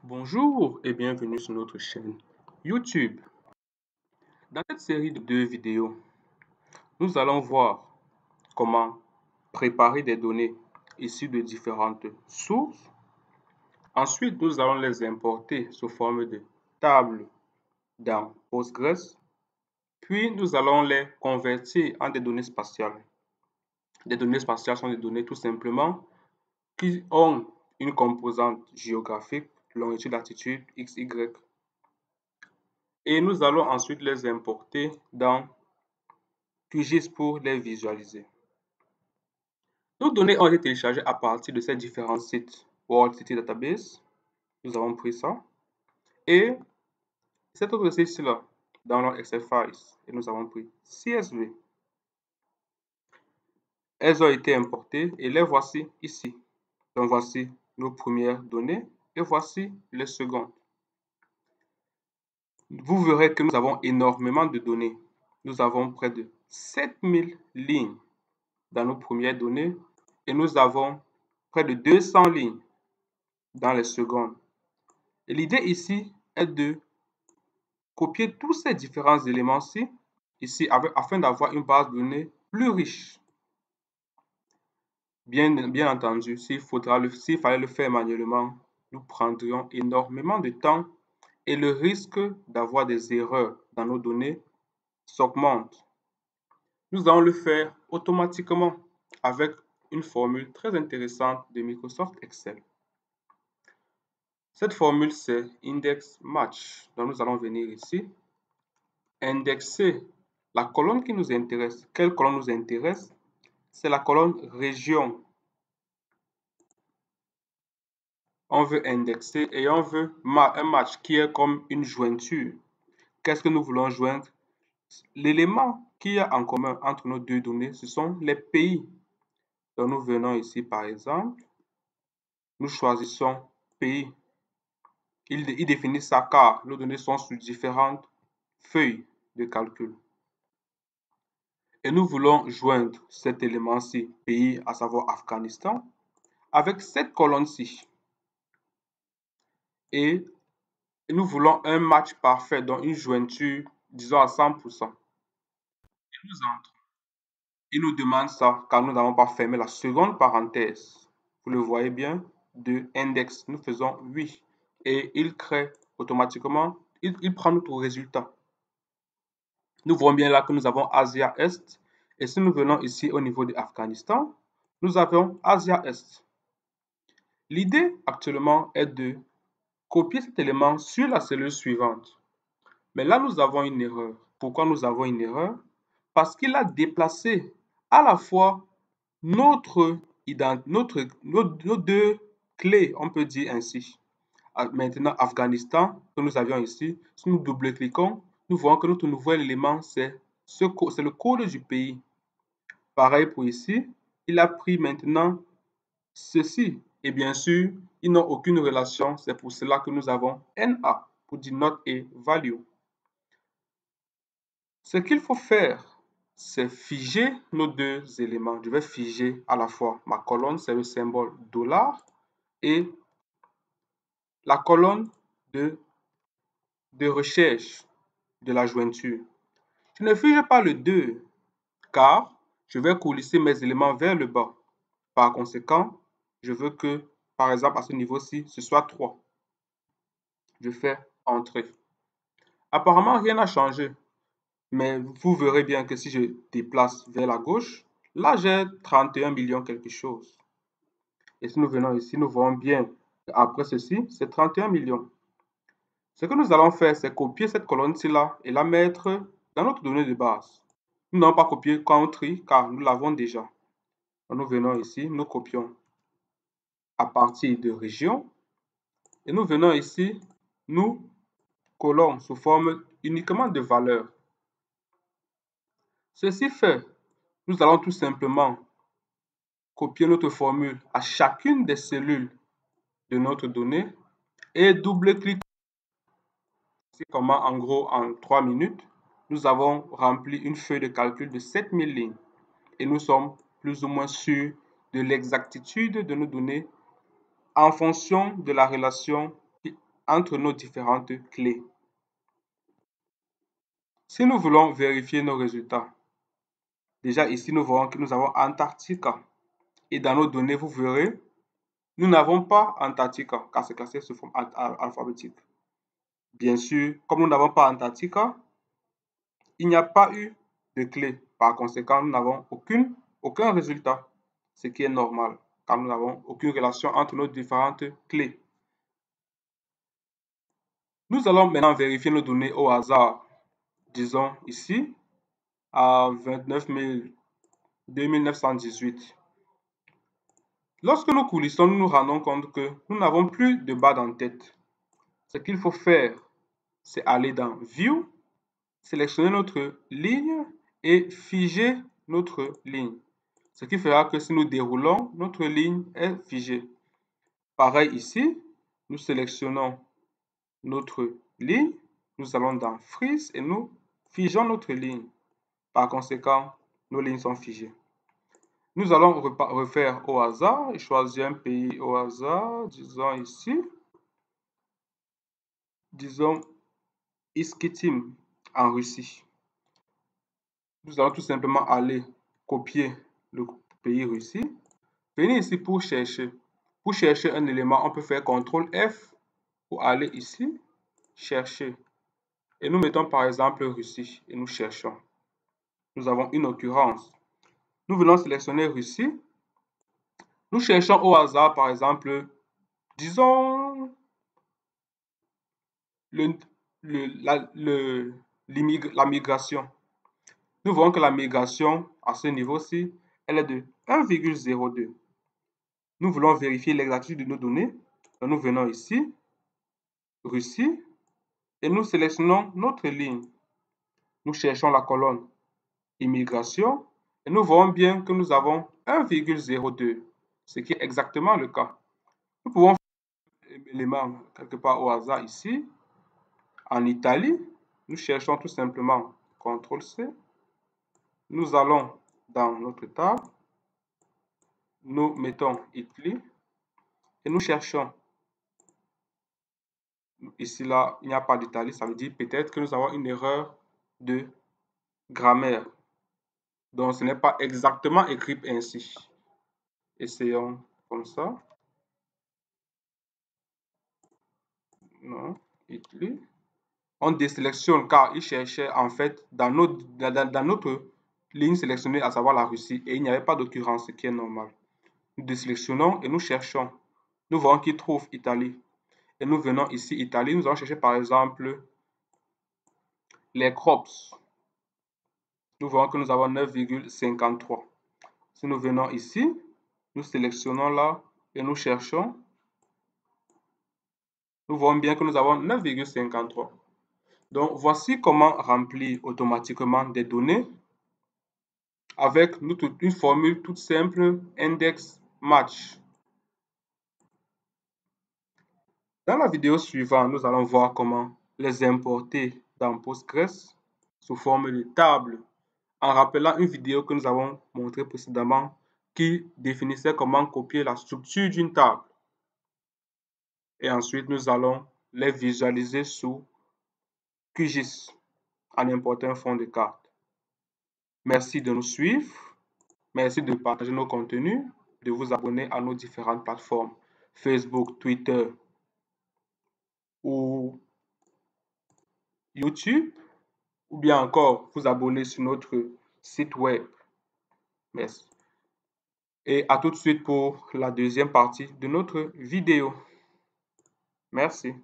Bonjour et bienvenue sur notre chaîne YouTube. Dans cette série de 2 vidéos, nous allons voir comment préparer des données issues de différentes sources. Ensuite, nous allons les importer sous forme de tables dans Postgres. Puis, nous allons les convertir en des données spatiales. Les données spatiales sont des données tout simplement qui ont une composante géographique, longitude, latitude, x, y. Et nous allons ensuite les importer dans QGIS pour les visualiser. Nos données ont été téléchargées à partir de ces différents sites World City Database. Nous avons pris ça. Et cet autre site-là, dans leur Excel Files, et nous avons pris CSV. Elles ont été importées et les voici ici. Donc voici nos premières données et voici les secondes. Vous verrez que nous avons énormément de données. Nous avons près de 7000 lignes dans nos premières données et nous avons près de 200 lignes dans les secondes. Et l'idée ici est de copier tous ces différents éléments-ci ici afin d'avoir une base de données plus riche. Bien entendu, s'il fallait le faire manuellement, nous prendrions énormément de temps et le risque d'avoir des erreurs dans nos données s'augmente. Nous allons le faire automatiquement avec une formule très intéressante de Microsoft Excel. Cette formule, c'est index match. Donc, nous allons venir ici, indexer la colonne qui nous intéresse. Quelle colonne nous intéresse? C'est la colonne région. On veut indexer et on veut un match qui est comme une jointure. Qu'est-ce que nous voulons joindre? L'élément qu'il y a en commun entre nos deux données, ce sont les pays. Donc, nous venons ici, par exemple, nous choisissons pays. Il définit ça car nos données sont sur différentes feuilles de calcul. Et nous voulons joindre cet élément-ci, pays, à savoir Afghanistan, avec cette colonne-ci. Et nous voulons un match parfait, donc une jointure, disons à 100%. Il nous entre. Il nous demande ça car nous n'avons pas fermé la seconde parenthèse. Vous le voyez bien, de index. Nous faisons oui. Et il crée automatiquement, il prend notre résultat. Nous voyons bien là que nous avons Asia Est. Et si nous venons ici au niveau de l'Afghanistan, nous avons Asia Est. L'idée actuellement est de copier cet élément sur la cellule suivante. Mais là, nous avons une erreur. Pourquoi nous avons une erreur? Parce qu'il a déplacé à la fois nos deux clés, on peut dire ainsi. Maintenant, Afghanistan, que nous avions ici, si nous double-cliquons, nous voyons que notre nouvel élément, c'est le code du pays. Pareil pour ici, il a pris maintenant ceci. Et bien sûr, ils n'ont aucune relation. C'est pour cela que nous avons NA pour dire not a value. Ce qu'il faut faire, c'est figer nos deux éléments. Je vais figer à la fois ma colonne, c'est le symbole $, et la colonne de recherche de la jointure. Je ne fige pas le 2 car je vais coulisser mes éléments vers le bas. Par conséquent, je veux que, par exemple, à ce niveau-ci, ce soit 3. Je fais Entrée. Apparemment, rien n'a changé. Mais vous verrez bien que si je déplace vers la gauche, là, j'ai 31 millions quelque chose. Et si nous venons ici, nous voyons bien après ceci, c'est 31 millions. Ce que nous allons faire, c'est copier cette colonne-ci là et la mettre dans notre donnée de base. Nous n'avons pas copié country car nous l'avons déjà. Nous venons ici, nous copions à partir de région et nous venons ici, nous collons sous forme uniquement de valeurs. Ceci fait, nous allons tout simplement copier notre formule à chacune des cellules de notre donnée et double-cliquer. C'est comment, en gros, en 3 minutes, nous avons rempli une feuille de calcul de 7000 lignes et nous sommes plus ou moins sûrs de l'exactitude de nos données en fonction de la relation entre nos différentes clés. Si nous voulons vérifier nos résultats, déjà ici, nous voyons que nous avons Antarctica. Et dans nos données, vous verrez, nous n'avons pas Antarctica, car c'est classé sous forme alphabétique. Bien sûr, comme nous n'avons pas Antarctica, il n'y a pas eu de clé. Par conséquent, nous n'avons aucun résultat, ce qui est normal, car nous n'avons aucune relation entre nos différentes clés. Nous allons maintenant vérifier nos données au hasard. Disons ici, à 29 2918. Lorsque nous coulissons, nous nous rendons compte que nous n'avons plus de barre d'en-tête. Ce qu'il faut faire, c'est aller dans View, sélectionner notre ligne et figer notre ligne. Ce qui fera que si nous déroulons, notre ligne est figée. Pareil ici, nous sélectionnons notre ligne, nous allons dans Freeze et nous figeons notre ligne. Par conséquent, nos lignes sont figées. Nous allons refaire au hasard et choisir un pays au hasard, disons ici, disons Iskitim en Russie. Nous allons tout simplement aller copier le pays Russie. Venir ici pour chercher. Pour chercher un élément, on peut faire CTRL F pour aller ici, chercher. Et nous mettons par exemple Russie et nous cherchons. Nous avons une occurrence. Nous venons sélectionner Russie. Nous cherchons au hasard par exemple, disons, la migration. Nous voyons que la migration à ce niveau-ci, elle est de 1,02. Nous voulons vérifier l'exactitude de nos données. Donc nous venons ici, Russie, et nous sélectionnons notre ligne. Nous cherchons la colonne immigration et nous voyons bien que nous avons 1,02, ce qui est exactement le cas. Nous pouvons faire l'élément quelque part au hasard ici. En Italie, nous cherchons tout simplement CTRL-C. Nous allons dans notre table, nous mettons Italie et nous cherchons. Ici, là, il n'y a pas d'Italie, ça veut dire peut-être que nous avons une erreur de grammaire. Donc, ce n'est pas exactement écrit ainsi. Essayons comme ça. Non, Italie. On désélectionne car il cherchait en fait dans notre ligne sélectionnée, à savoir la Russie, et il n'y avait pas d'occurrence, ce qui est normal. Nous désélectionnons et nous cherchons. Nous voyons qu'il trouve Italie. Et nous venons ici, Italie, nous allons chercher par exemple les crops. Nous voyons que nous avons 9,53. Si nous venons ici, nous sélectionnons là et nous cherchons. Nous voyons bien que nous avons 9,53. Donc, voici comment remplir automatiquement des données avec une formule toute simple, index match. Dans la vidéo suivante, nous allons voir comment les importer dans Postgres sous forme de table, en rappelant une vidéo que nous avons montrée précédemment qui définissait comment copier la structure d'une table. Et ensuite, nous allons les visualiser sous QGIS en important un fond de carte. Merci de nous suivre. Merci de partager nos contenus, de vous abonner à nos différentes plateformes Facebook, Twitter ou YouTube, ou bien encore vous abonner sur notre site web. Merci. Et à tout de suite pour la deuxième partie de notre vidéo. Merci.